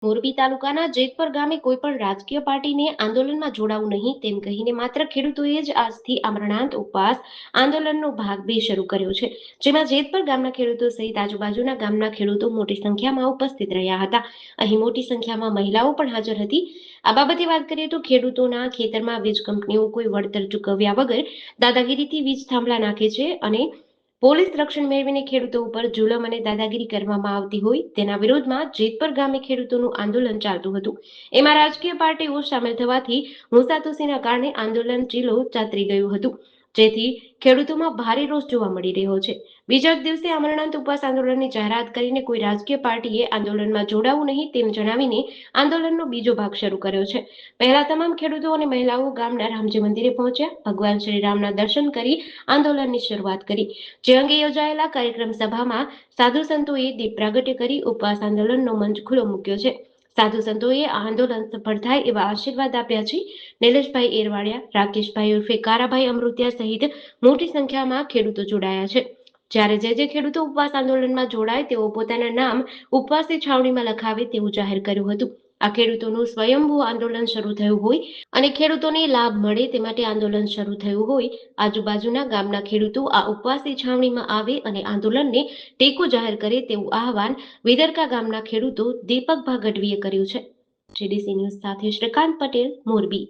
મોરબી તાલુકાના જેતપર ગામે કોઈ પણ રાજકીય પાર્ટીને આંદોલનમાં જોડાવું નહીં તેમ કહીને માત્ર ખેડૂતોએ જ આજથી અમરનાથ ઉપવાસ આંદોલનનો ભાગ 2 શરૂ કર્યો છે, જેમાં જેતપર ગામના ખેડૂતો સહિત આજુબાજુના ગામના ખેડૂતો મોટી સંખ્યામાં ઉપસ્થિત રહ્યા હતા. અહીં મોટી સંખ્યામાં મહિલાઓ પણ હાજર હતી. આ બાબતે વાત કરીએ તો ખેડૂતોના ખેતરમાં વીજ કંપનીઓ કોઈ વળતર ચૂકવ્યા વગર દાદાગીરીથી વીજ થાંભલા નાખે છે અને પોલીસ રક્ષણ મેળવીને ખેડૂતો ઉપર જુલમ અને દાદાગીરી કરવામાં આવતી હોય તેના વિરોધમાં જેતપર ગામે ખેડૂતોનું આંદોલન ચાલતું હતું. એમાં રાજકીય પાર્ટીઓ સામેલ થવાથી મુસાતુસીના કારણે આંદોલન ચીલો ચાતરી ગયું હતું, જેથી ખેડૂતોમાં ભારે રોષ જોવા મળી રહ્યો છે. બીજા દિવસે અમરનાથ ઉપવાસ આંદોલનની જાહેરાત કરીને કોઈ રાજકીય પાર્ટીએ આંદોલનમાં જોડાવું નહીં તેમ જણાવીને આંદોલનનો બીજો ભાગ શરૂ કર્યો છે. પહેલા તમામ ખેડૂતો અને મહિલાઓ ગામના રામજી મંદિરે પહોંચ્યા, ભગવાન શ્રી રામના દર્શન કરી આંદોલનની શરૂઆત કરી. જે અંગે યોજાયેલા કાર્યક્રમ સભામાં સાધુ સંતોએ દીપ પ્રાગટ્ય કરી ઉપવાસ આંદોલનનો મંચ ખુલ્લો મૂક્યો છે. સાધુ સંતોએ આ આંદોલન સફળ થાય એવા આશીર્વાદ આપ્યા છે. નિલેશભાઈ એરવાડિયા, રાકેશભાઈ ઉર્ફે કારાભાઈ અમૃતિયા સહિત મોટી સંખ્યામાં ખેડૂતો જોડાયા છે. જ્યારે જે ખેડૂતો ઉપવાસ આંદોલનમાં જોડાય તેઓ પોતાના નામ ઉપવાસની છાવણીમાં લખાવે તેવું જાહેર કર્યું હતું. આ ખેડૂતોનું સ્વયંભૂ આંદોલન શરૂ થયું હોય અને ખેડૂતોને લાભ મળે તે માટે આંદોલન શરૂ થયું હોય. આજુબાજુના ગામના ખેડૂતો આ ઉપવાસની છાવણીમાં આવે અને આંદોલનને ટેકો જાહેર કરે તેવું આહવાન વિદરકા ગામના ખેડૂતો દીપકભા ગઢવીએ કર્યું છે. જીડીસી ન્યૂઝ સાથે શ્રીકાંત પટેલ, મોરબી.